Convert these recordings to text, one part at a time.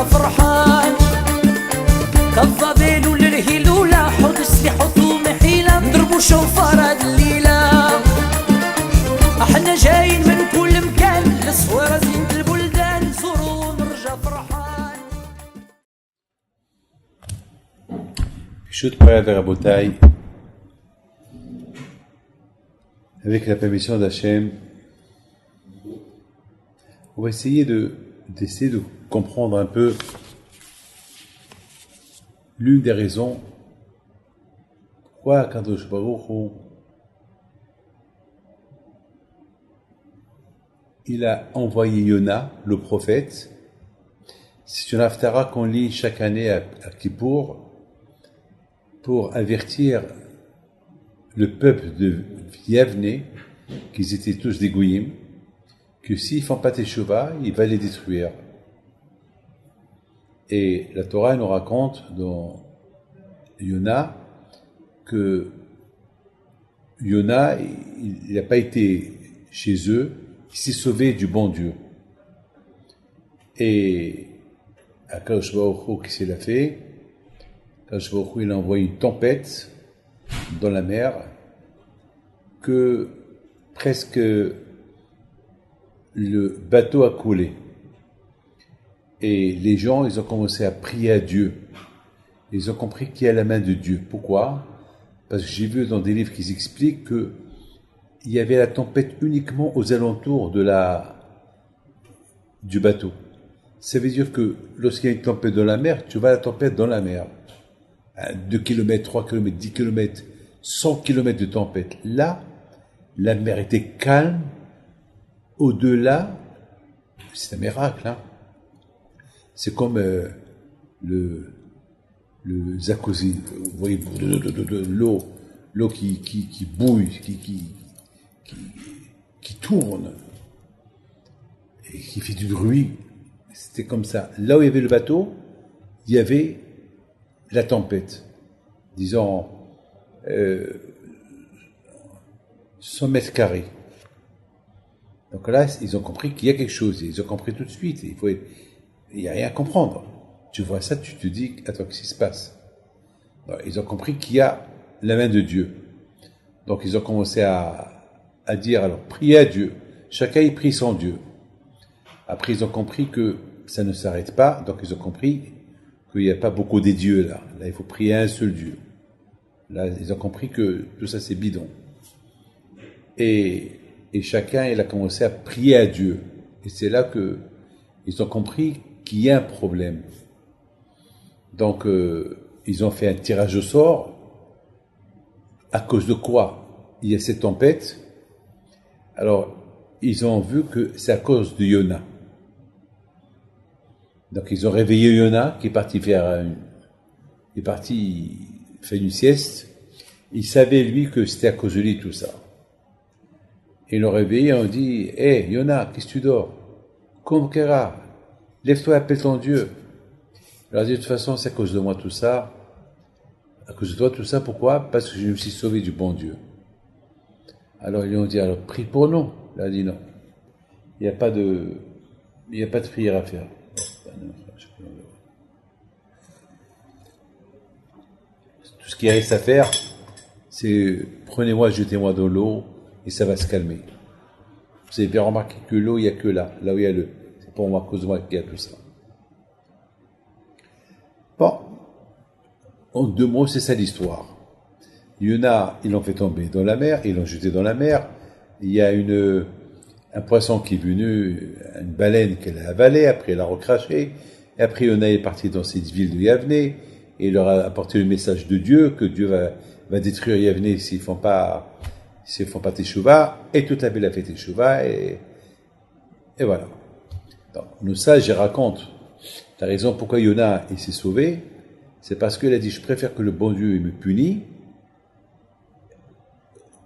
ونرجع فرحان كالظبيل للهلولة حط سلاح وثوم حيلة نضربوا شوفار هاد الليلة احنا جايين من كل مكان للصويرة زينة البلدان نزوروا ونرجع فرحان. Chut Parad Rabotai, avec la permission d'Hachem, on va essayer d'essayer de comprendre un peu l'une des raisons pourquoi Kadosh Baruch Hu, il a envoyé Yona, le prophète. C'est une haftara qu'on lit chaque année à Kippour pour avertir le peuple de Yavne, qu'ils étaient tous des goyim, que s'ils ne font pas Teshuvah, il va les détruire. Et la Torah nous raconte dans Yona que Yona, il n'a pas été chez eux, il s'est sauvé du bon Dieu. Et Akadosh Baruch Hu, qu'est-ce qu'il a fait? Akadosh Baruch Hu, il a envoyé une tempête dans la mer que presque le bateau a coulé. Et les gens, ils ont commencé à prier à Dieu. Ils ont compris qu'il y a la main de Dieu. Pourquoi? Parce que j'ai vu dans des livres qui expliquent que il y avait la tempête uniquement aux alentours du bateau. Ça veut dire que lorsqu'il y a une tempête dans la mer, tu vois la tempête dans la mer. 2 km, 3 km, 10 km, 100 km de tempête. Là, la mer était calme. Au-delà, c'est un miracle. Hein. C'est comme le jacuzzi. Vous voyez, l'eau qui bouille, qui tourne et qui fait du bruit. C'était comme ça. Là où il y avait le bateau, il y avait la tempête. Disons 100 mètres carrés. Donc là, ils ont compris qu'il y a quelque chose. Ils ont compris tout de suite. Il n'y a rien à comprendre. Tu vois ça, tu te dis, attends, qu'est-ce qui se passe? Alors, ils ont compris qu'il y a la main de Dieu. Donc ils ont commencé à dire, alors, priez à Dieu. Chacun y prie son Dieu. Après, ils ont compris que ça ne s'arrête pas. Donc ils ont compris qu'il n'y a pas beaucoup des dieux là. Là, il faut prier à un seul Dieu. Là, ils ont compris que tout ça, c'est bidon. Et chacun, il a commencé à prier à Dieu. Et c'est là que ils ont compris qu'il y a un problème. Donc, ils ont fait un tirage au sort. À cause de quoi? Il y a cette tempête. Alors, ils ont vu que c'est à cause de Yona. Donc, ils ont réveillé Yona, qui est parti faire une sieste. Il savait, lui, que c'était à cause de lui, tout ça. Ils l'ont réveillé, on dit, hé, Yona, qu'est-ce que tu dors? Komkera, lève-toi, appelle ton Dieu. Il leur a dit, de toute façon, c'est à cause de moi tout ça. À cause de toi tout ça, pourquoi? Parce que je me suis sauvé du bon Dieu. Alors ils lui ont dit, alors prie pour nous. Il a dit non. Il n'y a pas de prière à faire. Tout ce qui reste à faire, c'est prenez-moi, jetez-moi dans l'eau et ça va se calmer. Vous avez bien remarqué que l'eau, il n'y a que là où il y a le. C'est pas à cause de moi qu'il y a tout ça. Bon, en 2 mots, c'est ça l'histoire. Yona, ils l'ont fait tomber dans la mer, ils l'ont jeté dans la mer. Il y a un poisson qui est venu, une baleine qu'elle a avalée, après elle a recraché. Et après, Yona est parti dans cette ville de Yavne, et il leur a apporté le message de Dieu, que Dieu va détruire Yavne s'ils font pas Teshuvah, et toute la ville a fait Teshuvah, et voilà. Donc, nous sages, je raconte la raison pourquoi Yona il s'est sauvé, c'est parce qu'il a dit, je préfère que le bon Dieu me punisse,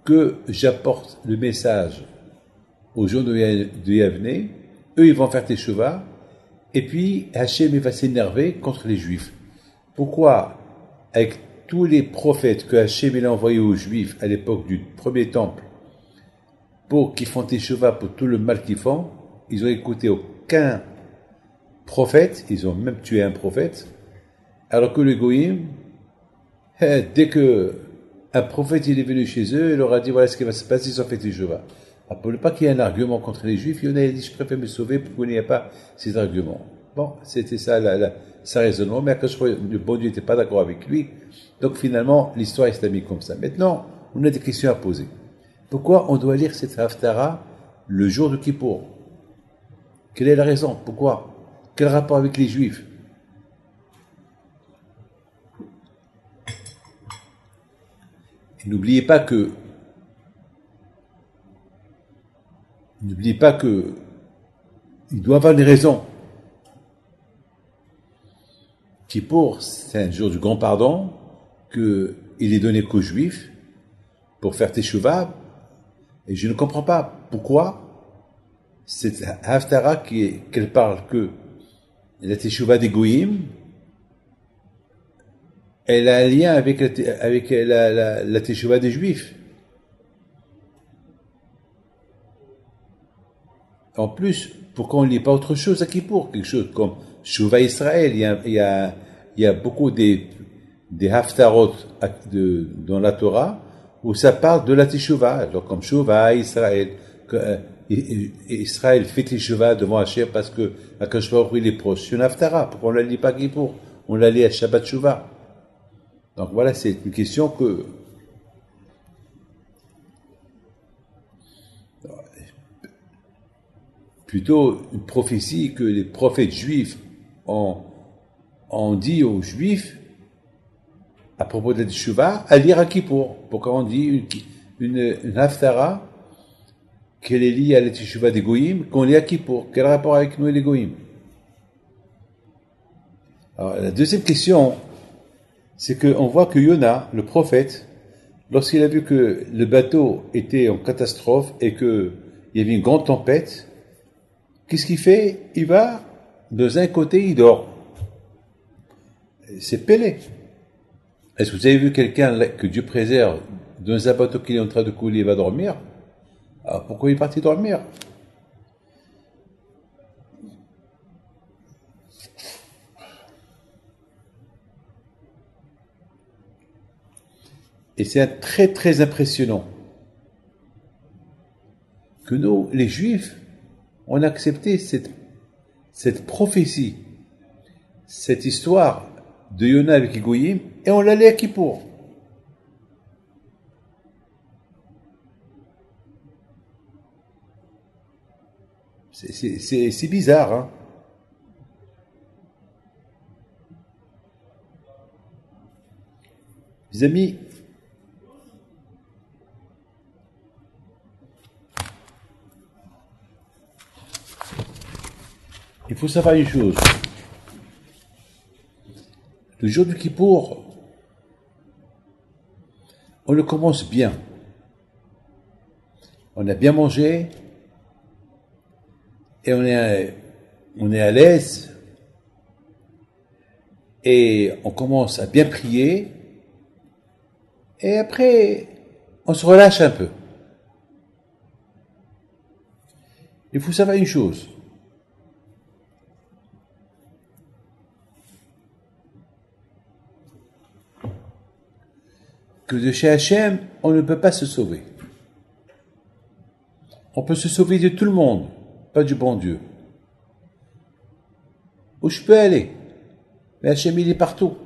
que j'apporte le message aux gens de Yavne, eux ils vont faire Teshuvah, et puis Hachem va s'énerver contre les Juifs. Pourquoi, avec tous les prophètes que Hachem a envoyés aux Juifs à l'époque du premier temple, pour qu'ils font Teshuvah pour tout le mal qu'ils font, ils n'ont écouté aucun prophètes, ils ont même tué un prophète, alors que les goïms, dès que un prophète il est venu chez eux, il leur a dit voilà ce qui va se passer, ils ont fait Teshuvah. Pour ne pas qu'il y ait un argument contre les juifs, il y en a dit je préfère me sauver pour qu'il n'y ait pas ces arguments. Bon, c'était ça sa raisonnement, mais quand le bon Dieu n'était pas d'accord avec lui, donc finalement l'histoire islamique comme ça. Maintenant, on a des questions à poser. Pourquoi on doit lire cette Haftara le jour de Kippour? Quelle est la raison? Pourquoi? Quel rapport avec les juifs? Et n'oubliez pas que il doit avoir une raison. Kippour, c'est un jour du grand pardon, qu'il est donné qu'aux juifs pour faire Teshuvah, et je ne comprends pas pourquoi cette Haftara qu'elle parle que la Teshuvah des Goïm, elle a un lien avec la Teshuvah des Juifs. En plus, pourquoi on ne lit pas autre chose à Kippour? Quelque chose comme Shuvah Israël. Il y a beaucoup des Haftarot dans la Torah où ça parle de la Teshuvah. Donc comme Shuvah Israël. Israël fait Teshuvah devant Hachem parce que Akadosh Baruch Hu il est proche. C'est une Haftara. Pourquoi on ne la lit pas à Kippour? On la lit à Shabbat Shuvah. Donc voilà, c'est une question que plutôt une prophétie que les prophètes juifs ont dit aux juifs à propos de la Teshuvah à lire à Kippour. Pourquoi on dit une Haftara qu'elle est liée à la Teshuvah des Goïm qu'on lit à Kippour? Quel rapport avec nous et les Goïm? Alors la deuxième question, c'est qu'on voit que Yona, le prophète, lorsqu'il a vu que le bateau était en catastrophe et qu'il y avait une grande tempête, qu'est-ce qu'il fait? Il va, de un côté, il dort. C'est Pélé. Est-ce que vous avez vu quelqu'un que Dieu préserve dans un bateau qui est en train de couler, il va dormir? Alors pourquoi il est parti dormir? Et c'est très très impressionnant que nous, les Juifs, on a accepté cette prophétie, cette histoire de Yona avec les Goïm, et on l'a lu à Kippour. C'est bizarre, hein? Les amis, il faut savoir une chose. Le jour du Kippour, on le commence bien. On a bien mangé et on est à l'aise et on commence à bien prier et après on se relâche un peu. Il faut savoir une chose. Que de chez Hachem, on ne peut pas se sauver. On peut se sauver de tout le monde, pas du bon Dieu. Où je peux aller? Mais Hachem, il est partout.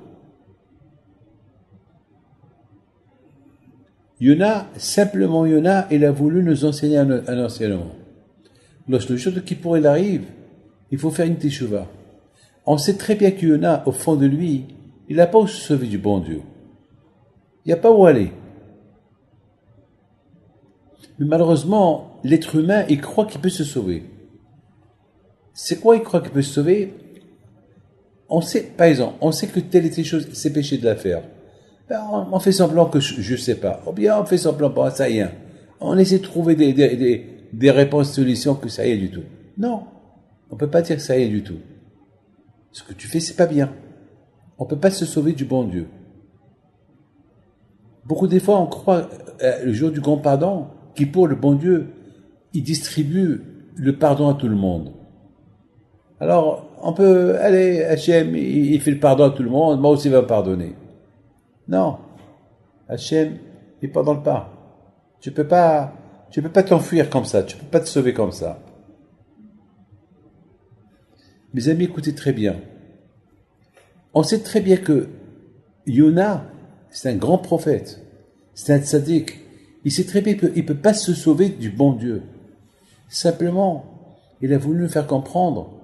Yona, simplement Yona, il a voulu nous enseigner un enseignement. Lorsque le jour de Kippour il arrive, il faut faire une Teshuvah. On sait très bien que Yona, au fond de lui, il n'a pas où se sauver du bon Dieu. Il n'y a pas où aller. Mais malheureusement, l'être humain, il croit qu'il peut se sauver. C'est quoi il croit qu'il peut se sauver? On sait, par exemple, on sait que telle et telle chose, c'est péché de la faire. Ben, on fait semblant que je ne sais pas. Ou bien on fait semblant, bon, ça y est. On essaie de trouver des réponses, solutions que ça y est du tout. Non, on ne peut pas dire que ça y est du tout. Ce que tu fais, c'est pas bien. On ne peut pas se sauver du bon Dieu. Beaucoup des fois, on croit, le jour du grand pardon, qui pour le bon Dieu, il distribue le pardon à tout le monde. Alors, on peut, allez, Hachem, il fait le pardon à tout le monde, moi aussi il va me pardonner. Non. Hachem, il ne pardonne pas. Tu peux pas t'enfuir comme ça, tu peux pas te sauver comme ça. Mes amis, écoutez très bien. On sait très bien que Yona, c'est un grand prophète. C'est un tzaddik. Il sait très bien qu'il ne peut pas se sauver du bon Dieu. Simplement, il a voulu nous faire comprendre,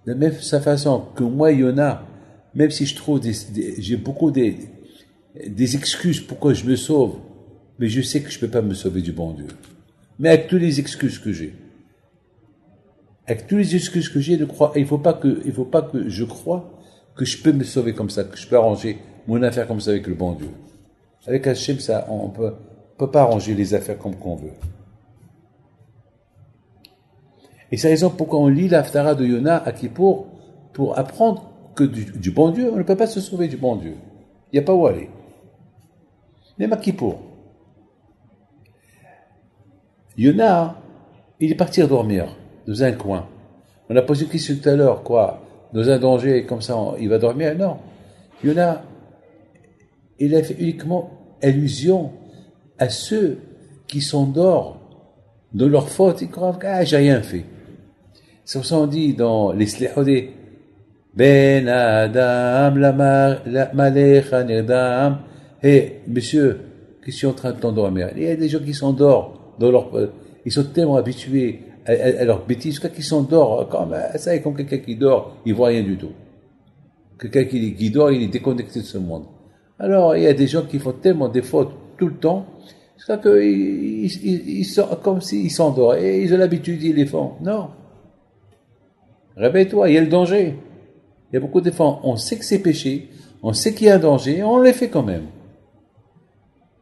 de la même façon que moi, Yona, même si je trouve j'ai beaucoup des excuses pourquoi je me sauve, mais je sais que je ne peux pas me sauver du bon Dieu. Mais avec toutes les excuses que j'ai, il faut pas que je croie que je peux me sauver comme ça, que je peux arranger mon affaire comme ça avec le bon Dieu. Avec Hachem, ça, on peut pas arranger les affaires comme qu'on veut. Et c'est la raison pourquoi on lit l'Haftara de Yona à Kippour pour apprendre que du bon Dieu, on ne peut pas se sauver du bon Dieu. Il n'y a pas où aller. Même à Kippour. Yona, il est parti dormir dans un coin. On a posé une question tout à l'heure, quoi, dans un danger, comme ça, il va dormir? Non. Yona, il a fait uniquement allusion à ceux qui s'endorment de leur faute. Ils croient que j'ai rien fait. C'est pour ça qu'on dit dans les Slihodé, Ben Adam, la Malecha Nirdam. Hé, monsieur, qu'est-ce que tu es en train de t'endormir? Il y a des gens qui s'endorment dans leur, ils sont tellement habitués à leur bêtise, qu'ils s'endorment, ça est comme quelqu'un qui dort, il voit rien du tout. Quelqu'un qui dort, il est déconnecté de ce monde. Alors, il y a des gens qui font tellement des fautes tout le temps, c'est qu'ils sont comme s'ils s'endorment, et ils ont l'habitude, ils les font. Non. Réveille-toi, il y a le danger. Il y a beaucoup de fois, on sait que c'est péché, on sait qu'il y a un danger, et on les fait quand même.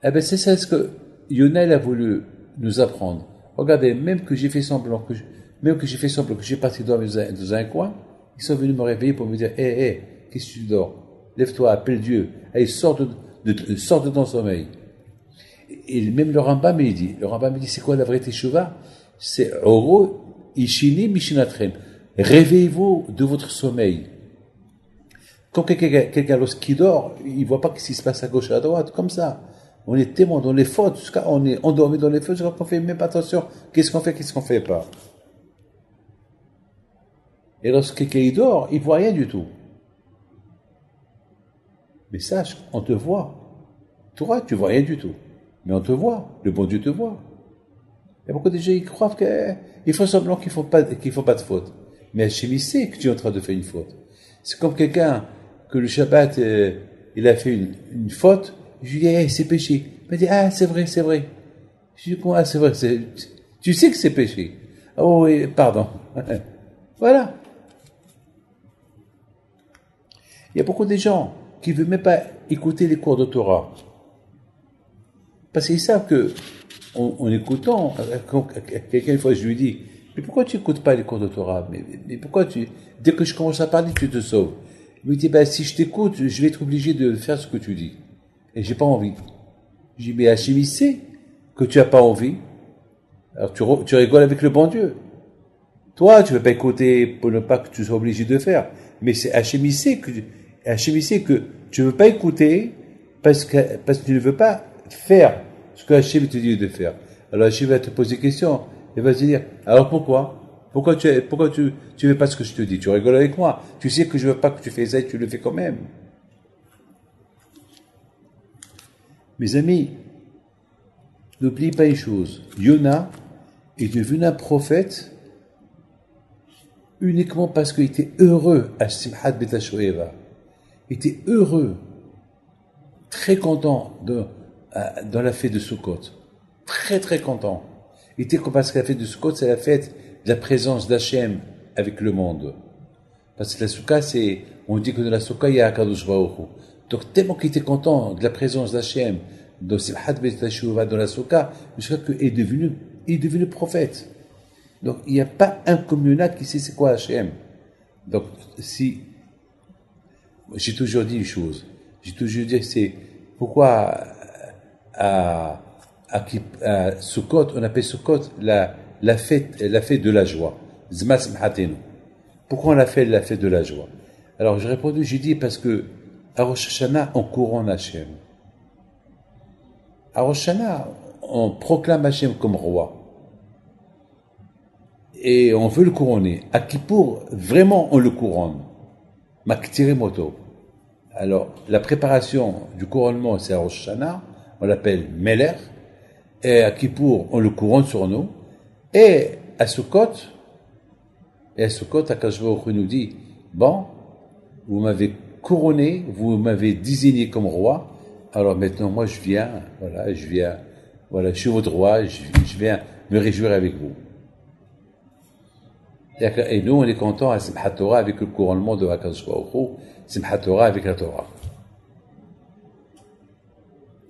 Eh bien, c'est ça ce que Yonel a voulu nous apprendre. Regardez, même que j'ai fait semblant que j'ai parti dormir dans un coin, ils sont venus me réveiller pour me dire, hé, qu'est-ce que tu dors? Lève-toi, appelle Dieu. Allez, sors de ton sommeil. Et même le Rambam me dit, c'est quoi la vraie teshuva? C'est Oro, Ishini, Mishinatrem. Réveillez-vous de votre sommeil. Quand quelqu'un lorsqu'il dort, il voit pas ce qui se passe à gauche et à droite, comme ça. On est témoin dans les fautes, on est endormi dans les fautes, jusqu'à qu'on fait même pas attention. Qu'est-ce qu'on fait pas? Et lorsque quelqu'un dort, il voit rien du tout. Mais sache, on te voit. Toi, tu vois rien du tout. Mais on te voit. Le bon Dieu te voit. Il y a beaucoup de gens qui croient qu'ils font semblant qu'ils font pas de faute. Mais Hachem, il sait que tu es en train de faire une faute. C'est comme quelqu'un que le Shabbat, il a fait une faute. Je lui dis, c'est péché. Il m'a dit, c'est vrai. Je lui dis, c'est vrai, tu sais que c'est péché. Oh oui, pardon. Voilà. Il y a beaucoup de gens qui ne veulent même pas écouter les cours de Torah. Parce qu'ils savent que, en écoutant, quelqu'un, une fois, je lui dis, mais pourquoi tu n'écoutes pas les cours de Torah? Mais pourquoi dès que je commence à parler, tu te sauves? Il me dit, si je t'écoute, je vais être obligé de faire ce que tu dis. Et j'ai pas envie. Je dis, mais Hachem, il sait que tu as pas envie. Alors tu rigoles avec le bon Dieu. Toi, tu ne veux pas écouter pour ne pas que tu sois obligé de faire. Mais c'est Hachem, il sait que tu ne veux pas écouter parce que tu ne veux pas faire ce que Hachem te dit de faire. Alors Hachem va te poser des questions. Il va te dire, alors pourquoi tu veux pas ce que je te dis? Tu rigoles avec moi. Tu sais que je veux pas que tu fais ça et tu le fais quand même. Mes amis, n'oubliez pas une chose. Yona est devenu un prophète uniquement parce qu'il était heureux à Simchat Bet HaShoeva. Il était heureux, très content dans la fête de Sukkot. Très, très content. Il était parce que la fête de Sukkot, c'est la fête de la présence d'Hachem avec le monde. Parce que la Soukha, on dit que dans la Soukha, il y a Akadosh Baruch Hu. Donc, tellement qu'il était content de la présence d'Hachem, dans Simchat Bet HaShoeva, dans la Soukha, jusqu'à qu'il est devenu prophète. Donc, il n'y a pas un communal qui sait c'est quoi Hachem. Donc, j'ai toujours dit une chose. J'ai toujours dit, c'est pourquoi à Sukkot, on appelle Sukkot la fête de la joie. Zma Simchatenu. Pourquoi on l'a fait la fête de la joie? Alors j'ai répondu, j'ai dit parce que à Rosh Hashanah, on couronne Hachem. À Rosh Hashanah, on proclame Hachem comme roi. Et on veut le couronner. À Kippour, vraiment, on le couronne. Maktire moto. Alors, la préparation du couronnement, c'est à Rosh Hashanah. On l'appelle Meler. Et à Kippour, on le couronne sur nous. Et à Sukkot, Akadosh Baruch Hu nous dit, bon, vous m'avez couronné, vous m'avez désigné comme roi, alors maintenant, moi, je viens, je suis votre roi, je viens me réjouir avec vous. Et nous, on est contents à Simchat Torah avec le couronnement de Akadosh Baruch Hu, Simchat Torah avec la Torah.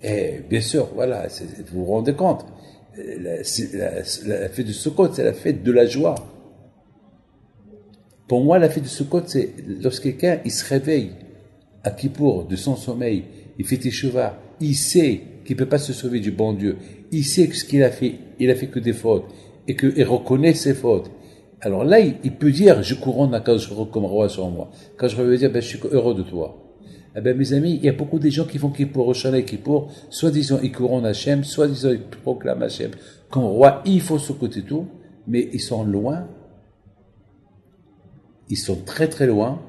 Et bien sûr, voilà, vous vous rendez compte, la fête de Sukkot, c'est la fête de la joie. Pour moi, la fête de Sukkot, c'est lorsque quelqu'un, il se réveille à Kippour de son sommeil, il fait teshuva, il sait qu'il ne peut pas se sauver du bon Dieu, il sait que ce qu'il a fait, il a fait que des fautes, et qu'il reconnaît ses fautes. Alors là, il peut dire, je couronne Akadosh Baruch Hu comme roi sur moi. Quand je veux dire, je suis heureux de toi. Eh bien, mes amis, il y a beaucoup de gens qui font Kippour, Rosh Hashanah et Kippour, soit-disant ils couronnent Hachem, soit-disant ils proclament Hachem comme roi, il faut ce côté tout, mais ils sont loin, ils sont très très loin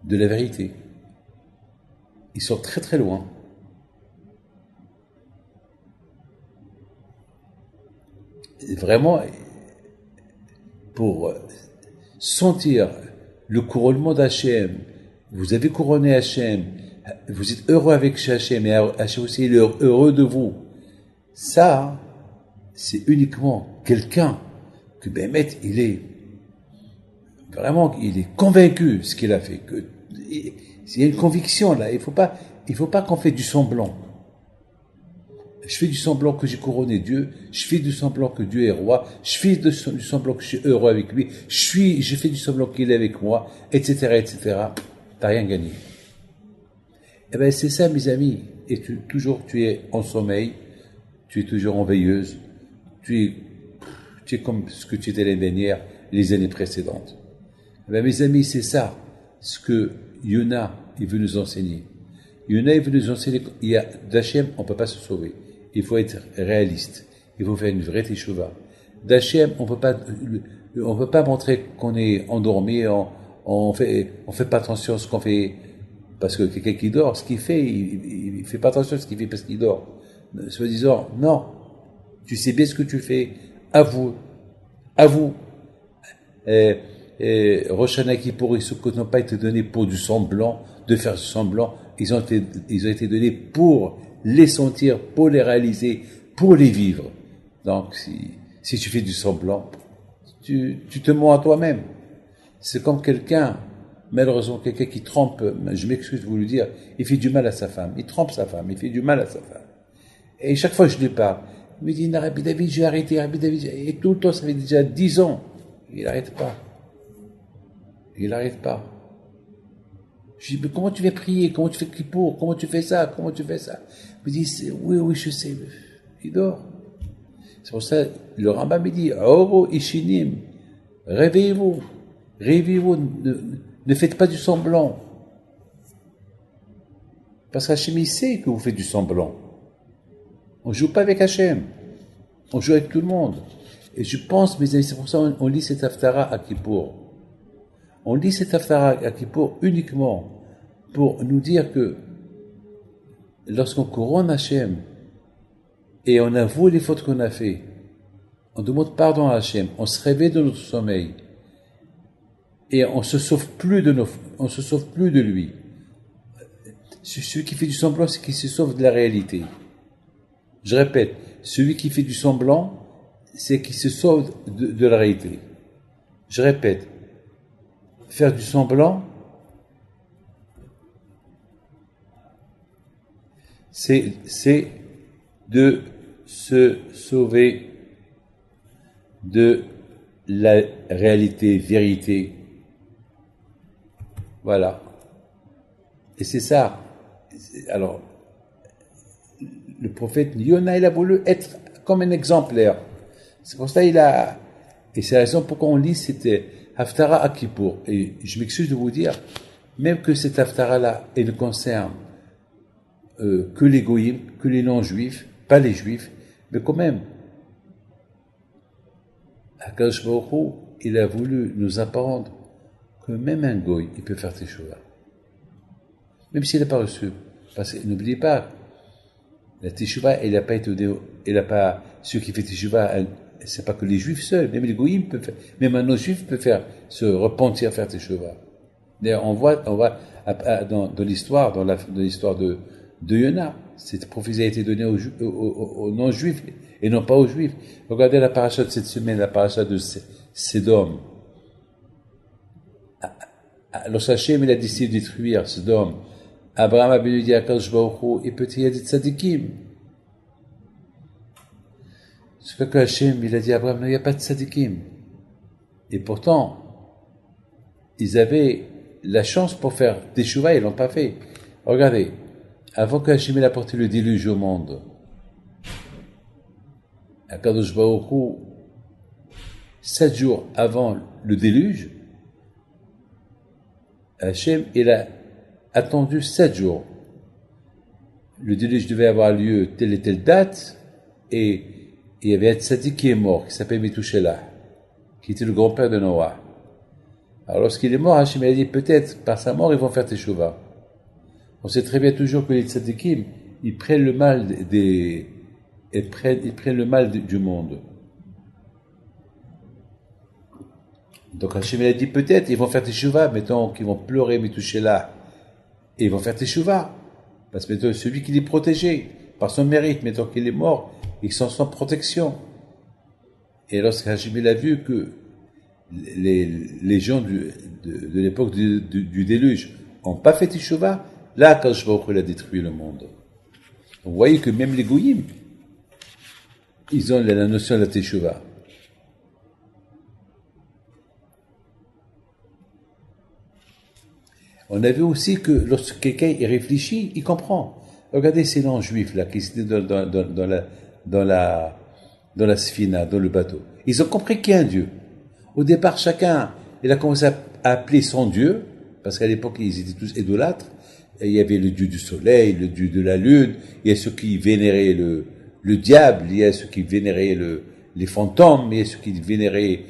de la vérité. Ils sont très très loin. Et vraiment, pour sentir le couronnement d'Hachem, vous avez couronné Hachem, vous êtes heureux avec Hachem, et Hachem aussi est heureux de vous. Ça, c'est uniquement quelqu'un que Bémet, il est vraiment, il est convaincu de ce qu'il a fait. Il y a une conviction là, il faut pas qu'on fait du semblant. Je fais du semblant que j'ai couronné Dieu, je fais du semblant que Dieu est roi, je fais du semblant que je suis heureux avec lui, je fais du semblant qu'il est avec moi, etc., etc. T'as rien gagné. Eh bien, c'est ça, mes amis. Et toujours, tu es en sommeil, tu es toujours en veilleuse, tu es comme ce que tu étais l'année dernière, les années précédentes. Eh bien, mes amis, c'est ça, ce que Yona, il veut nous enseigner. Yona, il veut nous enseigner, d'Hachem, on ne peut pas se sauver. Il faut être réaliste. Il faut faire une vraie teshuva. D'Hachem, on peut pas montrer qu'on est endormi, on fait pas attention à ce qu'on fait, parce que quelqu'un qui dort, ce qu'il fait, il fait pas attention à ce qu'il fait parce qu'il dort. Soit disant, non, tu sais bien ce que tu fais, avoue. Rosh Hashanah Kippour et Sukkot n'ont pas été donnés pour du semblant, de faire du semblant, ils ont été donnés pour les sentir, pour les réaliser, pour les vivre. Donc, si tu fais du semblant, tu te mens à toi-même. C'est comme malheureusement, quelqu'un qui trompe, je m'excuse de vous le dire, il fait du mal à sa femme. Il trompe sa femme, il fait du mal à sa femme. Et chaque fois que je lui parle, il me dit, Rabbi David, j'ai arrêté, Rabbi David, et tout le temps, ça fait déjà 10 ans. Il n'arrête pas. Je dis, mais comment tu vas prier? Comment tu fais Kippour? Comment tu fais ça? Il me dit, oui, je sais. Il dort. C'est pour ça, le Rambam me dit, Oro Ishinim, réveillez-vous, ne faites pas du semblant. Parce qu'Hachem, il sait que vous faites du semblant. On ne joue pas avec Hachem. On joue avec tout le monde. Et je pense, mes amis, c'est pour ça qu'on lit cette Haftara à Kippour. On lit cette Haftara à Kippour uniquement pour nous dire que lorsqu'on couronne Hachem et on avoue les fautes qu'on a fait, on demande pardon à Hachem, on se réveille de notre sommeil et on se sauve plus de lui. Celui qui fait du semblant, c'est qu'il se sauve de la réalité. Je répète, celui qui fait du semblant, c'est qu'il se sauve de la réalité. Je répète, faire du semblant, c'est de se sauver de la réalité, vérité. Voilà. Et c'est ça. Alors, le prophète Yona, il a voulu être comme un exemplaire. C'est pour ça et c'est la raison pourquoi on lit Haftara à Kippour. Et je m'excuse de vous dire, même que cette Haftara-là, elle ne concerne que les goyim, que les non-juifs, pas les juifs, mais quand même, Akadosh Baruch Hu, il a voulu nous apprendre que même un goy, il peut faire teshuva. Même s'il n'a pas reçu. Parce que n'oubliez pas, la teshuva, elle n'a pas été, elle n'a pas, ceux qui font teshuva, c'est pas que les juifs seuls, même les goyim peuvent faire, même un non-juif peut faire, se repentir, faire teshuva. D'ailleurs, on voit dans l'histoire, dans l'histoire de Yona, cette prophétie a été donnée aux non-juifs et non pas aux juifs. Regardez la paracha de cette semaine, la paracha de Sédom. Lorsque Hachem il a décidé de détruire Sédom, Abraham a bien dit à Kadosh Baruch Hu, et peut-être il y a des tzadikim. C'est pas que Hachem il a dit à Abraham, non, il n'y a pas de tzadikim. Et pourtant, ils avaient la chance pour faire des teshuva, ils l'ont pas fait. Regardez, avant que Hachem ait apporté le déluge au monde, Akadosh Baruch Hu, 7 jours avant le déluge, Hachem, il a attendu 7 jours. Le déluge devait avoir lieu telle et telle date, et il y avait un tzaddik qui est mort, qui s'appelle Methushelah, qui était le grand-père de Noah. Alors lorsqu'il est mort, Hachem a dit, peut-être, par sa mort, ils vont faire teshuva. On sait très bien toujours que les tzaddikim, ils prennent le mal ils prennent le mal du monde. Donc Hachem a dit, peut-être, ils vont faire teshuva, mettons qu'ils vont pleurer Methushelah, et ils vont faire teshuva. Parce que celui qui est protégé, par son mérite, mettons qu'il est mort, ils sont sans protection. Et lorsque Hachem a vu que les gens de l'époque du déluge n'ont pas fait teshuva, là, Kadosh Baruch Hu, il a détruit le monde. Vous voyez que même les goyim, ils ont la notion de la teshuva. On a vu aussi que lorsque quelqu'un y réfléchit, il comprend. Regardez ces non-juifs là qui étaient dans la sfina, dans le bateau. Ils ont compris qu'il y a un Dieu. Au départ, chacun, il a commencé à appeler son Dieu, parce qu'à l'époque, ils étaient tous idolâtres. Et il y avait le Dieu du soleil, le Dieu de la lune, il y a ceux qui vénéraient le diable, il y a ceux qui vénéraient les fantômes, il y a ceux qui vénéraient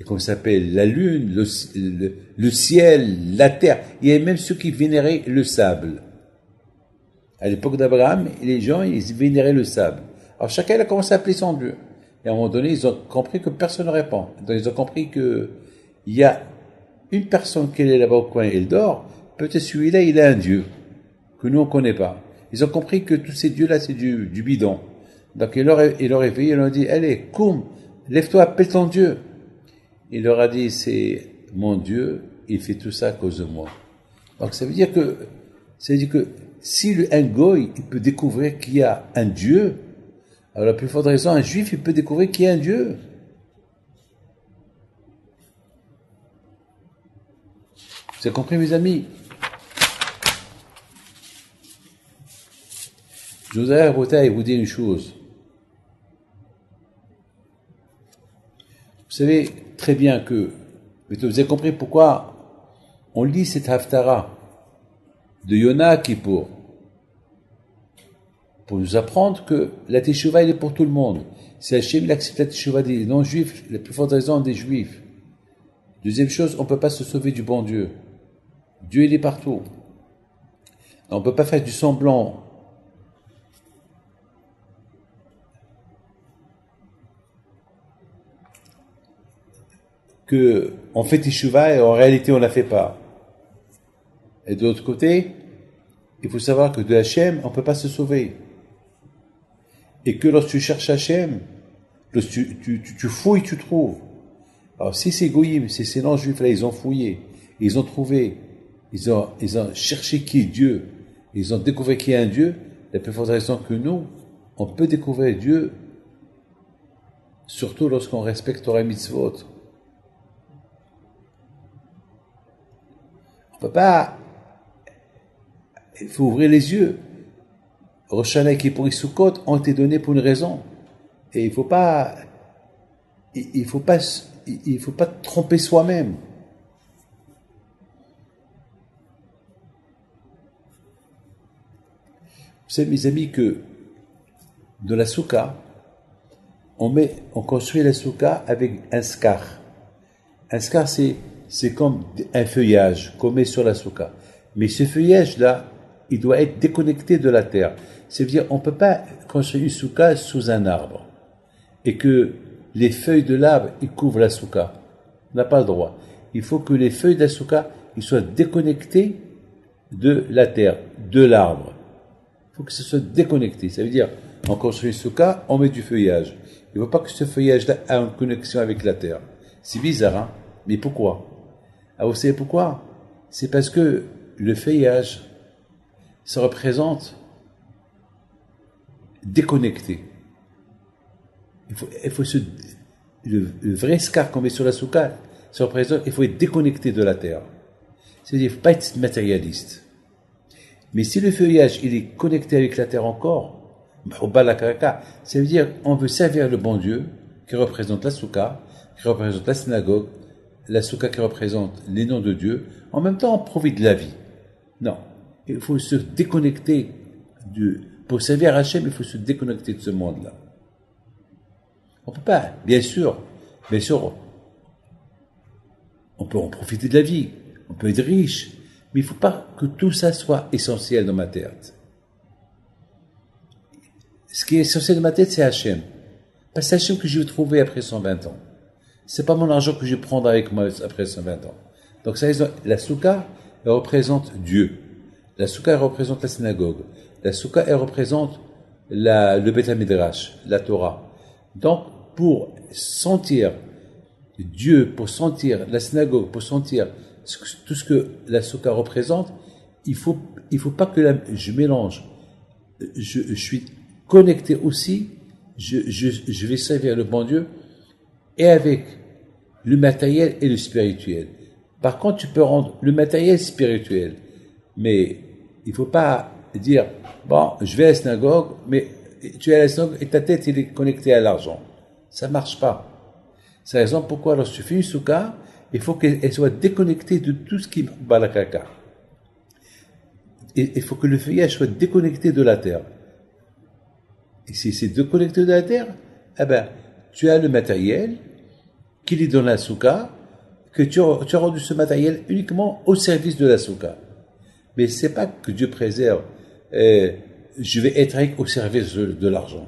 comment ça s'appelle, la lune, le ciel, la terre. Il y a même ceux qui vénéraient le sable. À l'époque d'Abraham, les gens, ils vénéraient le sable. Alors chacun a commencé à appeler son Dieu. Et à un moment donné, ils ont compris que personne ne répond. Donc ils ont compris que il y a une personne qui est là-bas au coin, elle dort. Peut-être celui-là, il a un Dieu que nous on connaît pas. Ils ont compris que tous ces dieux-là, c'est du bidon. Donc il leur a réveillé, ils leur a dit, allez, koum, lève-toi, appelle ton Dieu. Il leur a dit, c'est mon Dieu, il fait tout ça à cause de moi. Donc ça veut dire que si un goy, il peut découvrir qu'il y a un Dieu, alors la plus forte raison, un juif, il peut découvrir qu'il y a un Dieu. Vous avez compris, mes amis? Je voudrais vous dire une chose. Vous savez très bien que, vous avez compris pourquoi on lit cette Haftara de Yona Kippour pour nous apprendre que la teshuva elle est pour tout le monde. Si Hachem accepte la teshuva des non-juifs, la plus forte raison des juifs. Deuxième chose, on ne peut pas se sauver du bon Dieu. Dieu il est partout. On ne peut pas faire du semblant. Que on fait teshuva et en réalité on la fait pas. Et de l'autre côté, il faut savoir que de Hachem, on peut pas se sauver. Et que lorsque tu cherches Hachem, tu fouilles, tu trouves. Alors si ces goyim, ces non-juifs là, ils ont fouillé, ils ont trouvé, ils ont cherché qui est Dieu, ils ont découvert qui est un Dieu, la plus forte raison que nous, on peut découvrir Dieu, surtout lorsqu'on respecte Torah Mitzvot. On peut pas. Il faut ouvrir les yeux. Rosh Hashanah et Kippour et Sukkot ont été donnés pour une raison. Et il faut pas il ne faut pas tromper soi-même. Vous savez, mes amis, que de la souka, on construit la souka avec un scar. Un scar, c'est comme un feuillage qu'on met sur la souka. Mais ce feuillage-là, il doit être déconnecté de la terre. C'est-à-dire, on ne peut pas construire une souka sous un arbre et que les feuilles de l'arbre ils couvrent la souka. On n'a pas le droit. Il faut que les feuilles de la souka ils soient déconnectées de la terre, de l'arbre. Il faut que ce soit déconnecté. Ça veut dire, on construit une souka, on met du feuillage. Il ne faut pas que ce feuillage-là ait une connexion avec la terre. C'est bizarre, hein? Mais pourquoi? Ah, vous savez pourquoi? C'est parce que le feuillage, ça représente déconnecté. Le vrai scar qu'on met sur la souka, ça représente, il faut être déconnecté de la terre. C'est-à-dire, il ne faut pas être matérialiste. Mais si le feuillage, il est connecté avec la terre encore, ça veut dire, on veut servir le bon Dieu, qui représente la souka, qui représente la synagogue, la souka qui représente les noms de Dieu, en même temps, on profite de la vie. Non. Il faut se déconnecter pour servir Hachem, il faut se déconnecter de ce monde-là. On peut pas, bien sûr, on peut en profiter de la vie, on peut être riche, mais il ne faut pas que tout ça soit essentiel dans ma tête. Ce qui est essentiel dans ma tête, c'est Hachem. Pas c'est Hachem que je vais trouver après 120 ans. C'est pas mon argent que je vais prendre avec moi après 120 ans. Donc ça, la souka, elle représente Dieu. La souka, elle représente la synagogue. La souka, elle représente le Beth HaMidrash, la Torah. Donc, pour sentir Dieu, pour sentir la synagogue, pour sentir tout ce que la souka représente, il faut pas que je mélange. Je suis connecté aussi, je vais servir le bon Dieu, et avec le matériel et le spirituel. Par contre, tu peux rendre le matériel spirituel, mais il faut pas dire, bon, je vais à la synagogue, mais tu es à la synagogue et ta tête elle est connectée à l'argent. Ça marche pas. C'est la raison pourquoi lorsque tu fais une souka, il faut qu'elle soit déconnectée de tout ce qui est balakaka. Il faut que le feuillage soit déconnecté de la terre. Et si c'est déconnecté de la terre, eh ben, tu as le matériel qu'il est dans la souka, que tu as rendu ce matériel uniquement au service de la souka. Mais c'est pas que Dieu préserve, je vais être au service de l'argent.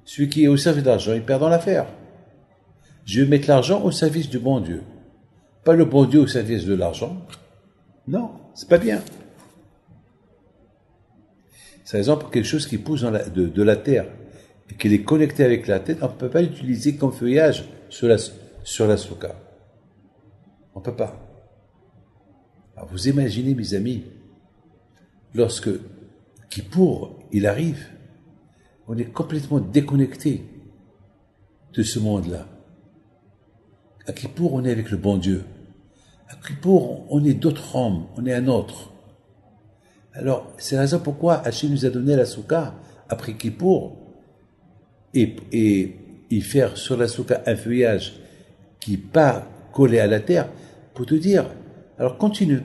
Celui qui est au service de l'argent, il perd dans l'affaire. Je vais mettre l'argent au service du bon Dieu. Pas le bon Dieu au service de l'argent. Non, c'est pas bien. C'est par exemple quelque chose qui pousse de la terre et qu'il est connecté avec la tête, on ne peut pas l'utiliser comme feuillage sur la souka. On ne peut pas. Alors vous imaginez, mes amis, lorsque Kippour, il arrive, on est complètement déconnecté de ce monde-là. À Kippour, on est avec le bon Dieu. À Kippour, on est d'autres hommes, on est un autre. Alors, c'est la raison pourquoi Hachem nous a donné la souka après Kippour et faire sur la souka un feuillage qui n'est pas collé à la terre pour te dire, alors continue.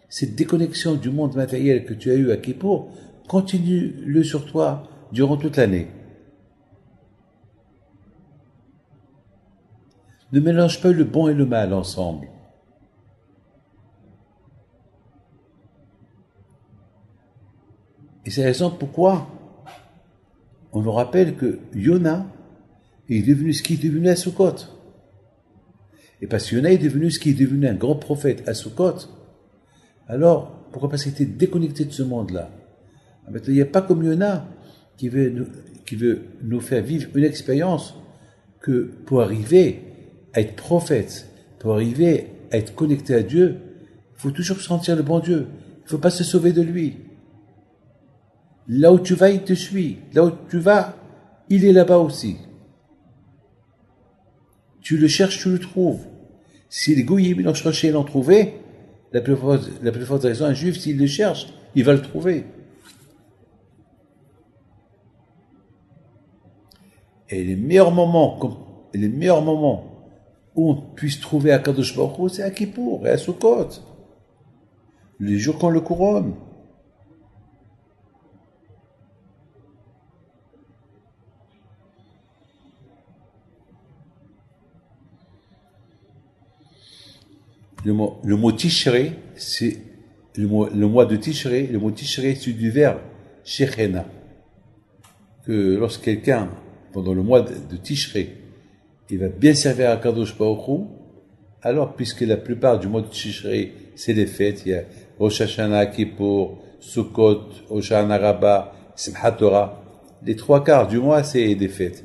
Cette déconnexion du monde matériel que tu as eu à Kippour, continue-le sur toi durant toute l'année. Ne mélange pas le bon et le mal ensemble. Et c'est la raison pourquoi on nous rappelle que Yona est devenu ce qu'il est devenu à Sukkot. Et parce que Yona est devenu ce qu'il est devenu un grand prophète à Sukkot, alors pourquoi pas s'être déconnecté de ce monde-là? Maintenant, il n'y a pas comme Yona qui veut nous faire vivre une expérience que pour arriver à être prophète, pour arriver à être connecté à Dieu, il faut toujours sentir le bon Dieu. Il ne faut pas se sauver de lui. Là où tu vas, il te suit. Là où tu vas, il est là-bas aussi. Tu le cherches, tu le trouves. Si les Goyim l'ont cherché et l'ont trouvé, la plus forte raison, un juif, s'il le cherche, il va le trouver. Et les meilleurs moments où on puisse trouver Akadosh Baruch Hu, c'est à Kippour et à Sukkot. Les jours qu'on le couronne. Le mot Tishrei, c'est le mois de Tishrei. Le mot Tishrei, c'est du verbe Shechena. Que lorsque quelqu'un, pendant le mois de Tishrei, il va bien servir à Kadosh Baruch Hu, alors, puisque la plupart du mois de Tishrei, c'est les fêtes, il y a Rosh Hashanah, Kippour, Sukkot, Hoshana Rabbah, Simchat Torah, les 3/4 du mois, c'est des fêtes.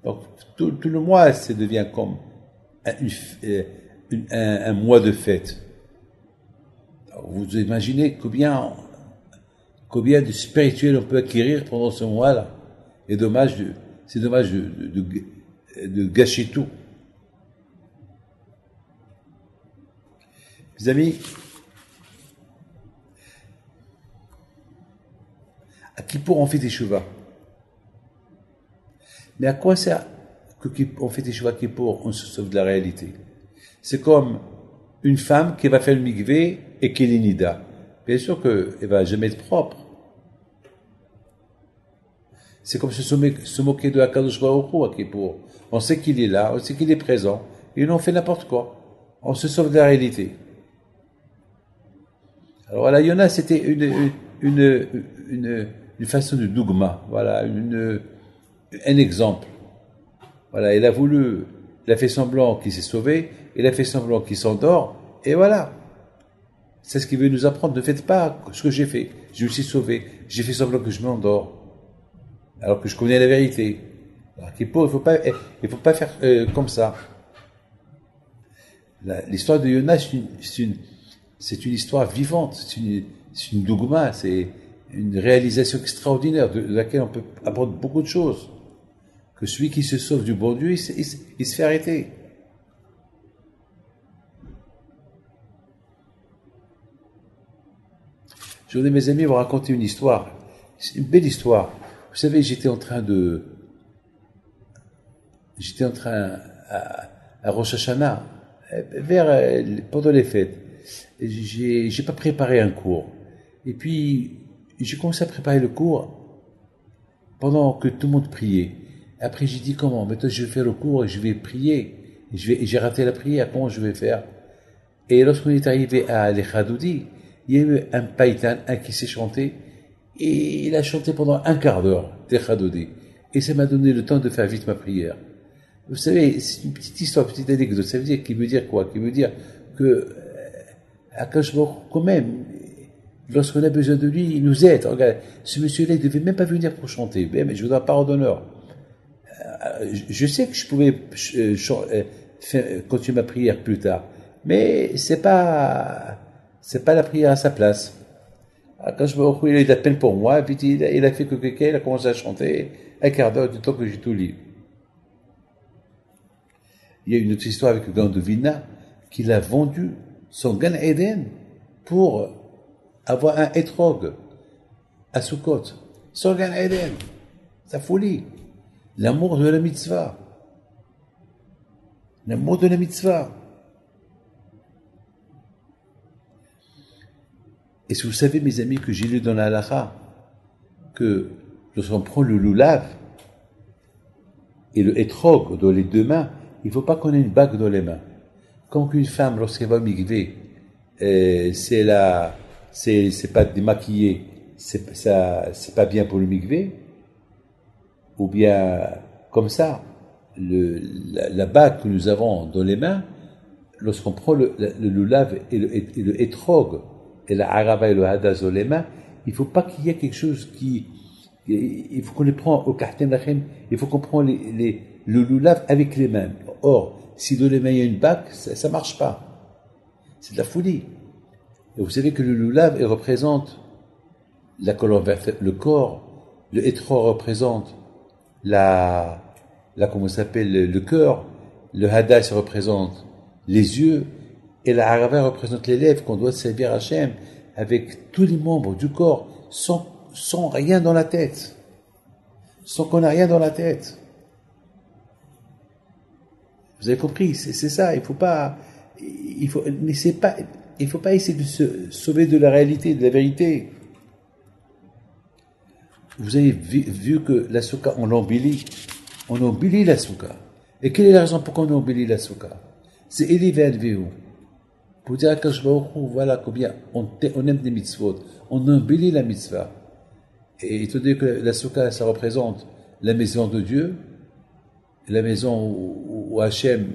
Donc, tout le mois, ça devient comme un mois de fête. Alors, vous imaginez combien de spirituel on peut acquérir pendant ce mois-là. Et c'est dommage de gâcher tout. Mes amis, à Kippour on fait des chevaux. Mais à quoi sert qu'on fait des chevaux à Kippour? On se sauve de la réalité. C'est comme une femme qui va faire le mikvé et qui est nida. Bien sûr qu'elle ne va jamais être propre. C'est comme se moquer de Akadosh Baruch Hu à Kippour. On sait qu'il est là, on sait qu'il est présent, et on fait n'importe quoi. On se sauve de la réalité. Alors voilà, Yona, c'était une façon de dogma. Voilà, un exemple. Voilà, il a fait semblant qu'il s'est sauvé, il a fait semblant qu'il s'endort, et voilà. C'est ce qu'il veut nous apprendre. Ne faites pas ce que j'ai fait. Je me suis sauvé. J'ai fait semblant que je m'endors. Alors que je connais la vérité. Alors qu'il faut pas faire comme ça. L'histoire de Yona, c'est une histoire vivante. C'est une dogma. C'est une réalisation extraordinaire de laquelle on peut apprendre beaucoup de choses. Que celui qui se sauve du bon Dieu, il se fait arrêter. Je voudrais, mes amis, vous raconter une histoire. C'est une belle histoire. Vous savez, j'étais en train à Rosh Hashanah, pendant les fêtes. J'ai pas préparé un cours. Et puis, j'ai commencé à préparer le cours pendant que tout le monde priait. Après, j'ai dit comment? Maintenant, je vais faire le cours et je vais prier. Et j'ai raté la prière. Comment je vais faire? Et lorsqu'on est arrivé à l'Echadoudi, il y a eu un païtan, qui s'est chanté. Et il a chanté pendant un quart d'heure, l'Echadoudi. Et ça m'a donné le temps de faire vite ma prière. Vous savez, c'est une petite histoire, une petite anecdote. Ça veut dire, qui veut dire quoi? Qui veut dire que, Akadosh Baruch Hu, quand même, lorsqu'on a besoin de lui, il nous aide. Regarde, ce monsieur-là, il ne devait même pas venir pour chanter. Mais je vous donne parole d'honneur. Je sais que je pouvais continuer ma prière plus tard. Mais c'est pas la prière à sa place. Quand je me retrouve, il a eu de la peine pour moi, et puis il a fait que quelqu'un, il a commencé à chanter un quart d'heure du temps que j'ai tout lu. Il y a une autre histoire avec le Gaon de Vilna, qu'il a vendu son Gan Eden pour avoir un étrog à Sukkot. Son Gan Eden. Sa folie. L'amour de la mitzvah. L'amour de la mitzvah. Et si vous savez, mes amis, que j'ai lu dans la halakha, que lorsqu'on prend le lulav et le etrog dans les deux mains, il ne faut pas qu'on ait une bague dans les mains. Comme qu'une femme, lorsqu'elle va au mikvé, c'est pas démaquillé, c'est pas bien pour le mikvé, ou bien comme ça, la bague que nous avons dans les mains, lorsqu'on prend le lulav et le etrog, et la arava et le hadas dans les mains, il ne faut pas qu'il y ait quelque chose il faut qu'on les prend au kahten lachem, il faut qu'on prend le lulav avec les mains. Or, si dans les mains il y a une bague, ça ne marche pas. C'est de la folie. Et vous savez que le lulav, il représente la colonne vertébrale, le corps, le etrog représente comment ça s'appelle, le cœur, le hadas représente les yeux, et la harava représente les lèvres, qu'on doit servir Hachem avec tous les membres du corps, sans rien dans la tête. Sans qu'on ait rien dans la tête. Vous avez compris, c'est ça, il faut pas essayer de se sauver de la réalité, de la vérité. Vous avez vu que la souka, on embellit la souka. Et quelle est la raison pourquoi on embellit la souka? C'est élevé où? Pour dire à Kadosh Baruch Hu, voilà combien on aime des mitzvot. On embellit la mitzvah. Et étant donné que la souka, ça représente la maison de Dieu, la maison où Hachem,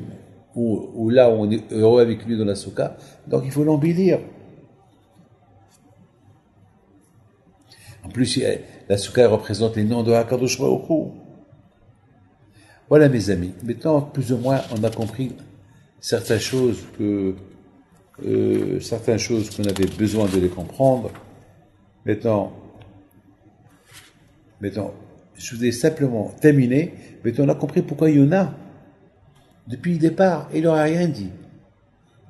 où là où on est heureux avec lui dans la souka, donc il faut l'embellir. En plus, la souka représente les noms de Hakadosh Baruch Hu. Voilà mes amis. Maintenant, plus ou moins, on a compris certaines choses qu'on avait besoin de les comprendre. Maintenant, je voudrais simplement terminer. Maintenant, on a compris pourquoi Yona, depuis le départ, il n'aurait rien dit.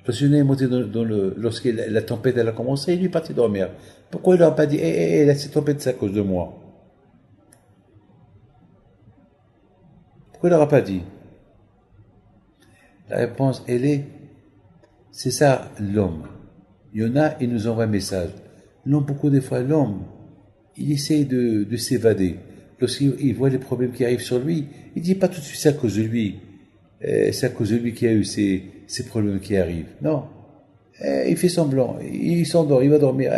Parce que Yona est monté lorsque la tempête elle a commencé, il est parti dormir. Pourquoi il n'aurait pas dit, cette tempête, c'est à cause de moi? Pourquoi il n'aura pas dit? La réponse, c'est ça l'homme. Yona, il nous envoie un message. L'homme, beaucoup de fois, l'homme, il essaie de s'évader. Lorsqu'il voit les problèmes qui arrivent sur lui, il dit pas tout de suite c'est à cause de lui. C'est à cause de lui qu'il y a eu ces problèmes qui arrivent. Non. Il fait semblant. Il s'endort, il va dormir.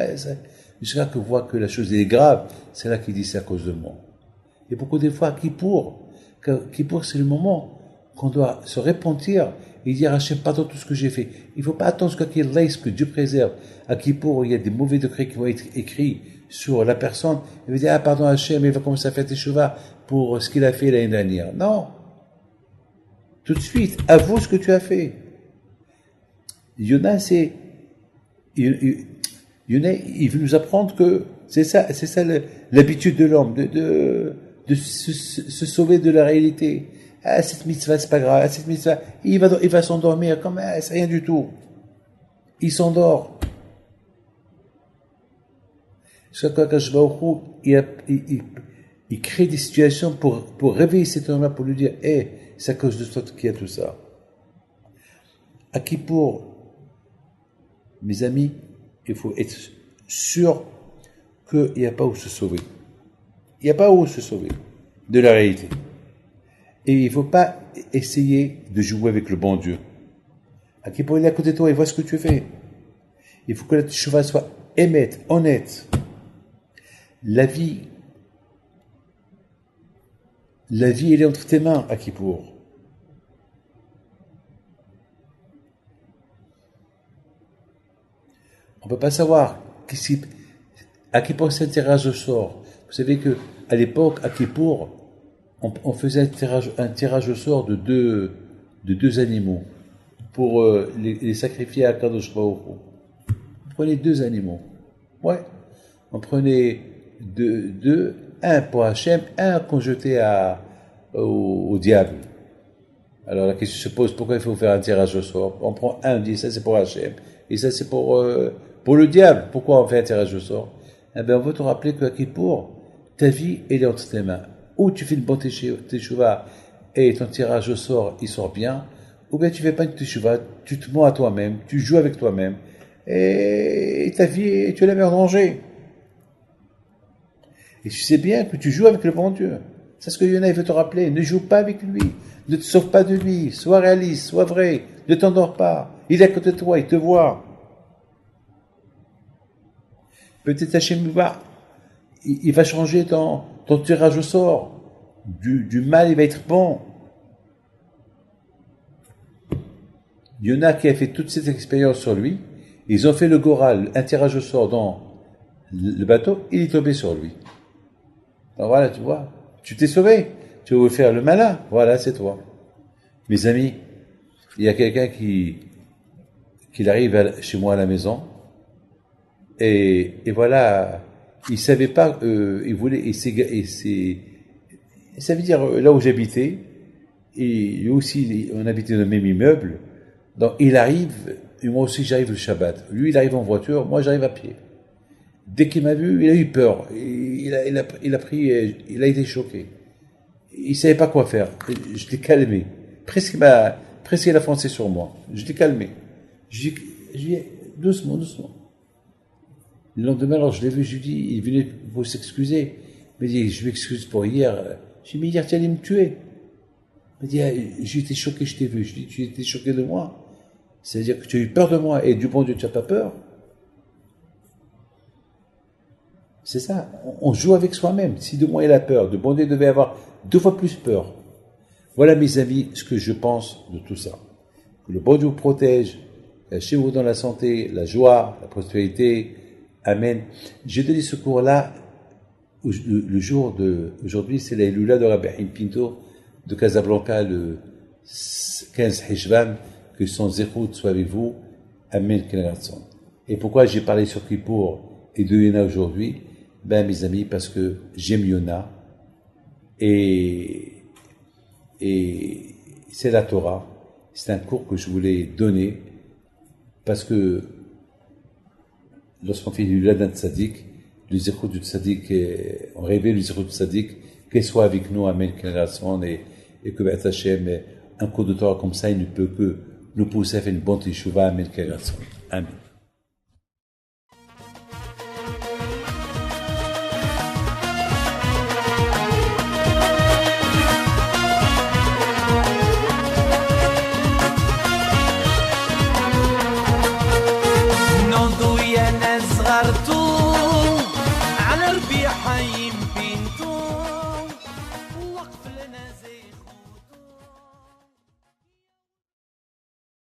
Jusqu'à que voit que la chose est grave, c'est là qu'il dit c'est à cause de moi. Et beaucoup de fois, Kippour, c'est le moment qu'on doit se repentir et dire Hachem, pardon tout ce que j'ai fait. Il ne faut pas attendre ce que Dieu préserve. À Kippour, il y a des mauvais décrets qui vont être écrits sur la personne. Il va dire pardon Hachem, il va commencer à faire teshuva pour ce qu'il a fait l'année dernière. Non. Tout de suite, avoue ce que tu as fait. Yona, il veut nous apprendre que c'est ça l'habitude de l'homme, de se sauver de la réalité. Cette mitzvah, c'est pas grave. Cette mitzvah, il va s'endormir comme c'est rien du tout. Il s'endort. Il crée des situations pour réveiller cet homme-là, pour lui dire, c'est à cause de toi qu'il y a tout ça. À Kippour, mes amis, il faut être sûr qu'il n'y a pas où se sauver. Il n'y a pas où se sauver de la réalité. Et il ne faut pas essayer de jouer avec le bon Dieu. À Kippour, il est à côté de toi, il voit ce que tu fais. Il faut que la teshuva soit honnête. La vie, elle est entre tes mains, à Kippour. On ne peut pas savoir à Kippour c'est un tirage au sort. Vous savez que à l'époque, à Kippour, on faisait un tirage au sort de deux animaux pour les sacrifier à Kadosh Baruch Hu. On prenait 2 animaux. Ouais. On prenait deux, un pour Hachem, un qu'on jetait au diable. Alors la question se pose, pourquoi il faut faire un tirage au sort? On prend un, on dit ça c'est pour Hachem, et ça c'est pour le diable. Pourquoi on fait un tirage au sort? Eh bien, on va te rappeler qu'à Kippour, ta vie, elle est entre tes mains. Ou tu fais une bonne teshuva et ton tirage au sort, il sort bien, ou bien tu fais pas une teshuva, tu te mens à toi-même, tu joues avec toi-même, et ta vie, tu la mets en danger. Et tu sais bien que tu joues avec le bon Dieu. C'est ce que Yona veut te rappeler. Ne joue pas avec lui. Ne te sauve pas de lui. Sois réaliste, sois vrai. Ne t'endors pas. Il est à côté de toi, il te voit. Peut-être Hachem il va changer ton tirage au sort. Du mal, il va être bon. Yona qui a fait toute cette expérience sur lui, ils ont fait le goral, un tirage au sort dans le bateau, il est tombé sur lui. Donc voilà, tu vois, tu t'es sauvé. Tu veux faire le malin, voilà, c'est toi. Mes amis, il y a quelqu'un qui arrive chez moi à la maison, et voilà, il savait pas, il voulait, ça veut dire là où j'habitais, et lui aussi, on habitait dans le même immeuble, donc il arrive, et moi aussi j'arrive le Shabbat. Lui, il arrive en voiture, moi j'arrive à pied. Dès qu'il m'a vu, il a eu peur, il a été choqué. Il savait pas quoi faire. Je l'ai calmé. Presque presque il a foncé sur moi. Je l'ai calmé. Je lui ai dit, doucement, doucement. Le lendemain, alors je l'ai vu, je lui ai dit, il venait pour s'excuser. Il m'a dit, je m'excuse pour hier. Je lui ai dit, mais hier, tu allais me tuer. Il m'a dit, ah, j'ai été choqué, je t'ai vu. Je lui ai dit, tu étais choqué de moi. C'est-à-dire que tu as eu peur de moi, et du bon Dieu, tu n'as pas peur. C'est ça, on joue avec soi-même. Si de moi il a peur, de bon Dieu devait avoir 2 fois plus peur. Voilà, mes amis, ce que je pense de tout ça. Que le bon Dieu vous protège, chez vous dans la santé, la joie, la prospérité. Amen. J'ai donné ce cours-là le jour de... Aujourd'hui, c'est la Iloula de Rabbi Haïm Pinto de Casablanca, le 15 Hijvan. Que son zérout soit avec vous. Amen. Et pourquoi j'ai parlé sur Kippour et de Yona aujourd'hui? Ben, mes amis, parce que j'aime Yona. Et c'est la Torah. C'est un cours que je voulais donner parce que lorsqu'on fait l'Iloula d'un tzaddik, le zérout du tzaddik, on révèle le zérout du tzaddik, qu'il soit avec nous, Amen, et que B'at Hashem, un cours de Torah comme ça, il ne peut que nous pousser à faire une bonne teshuva, Amen, Amen. نوضو يا ناس غرتو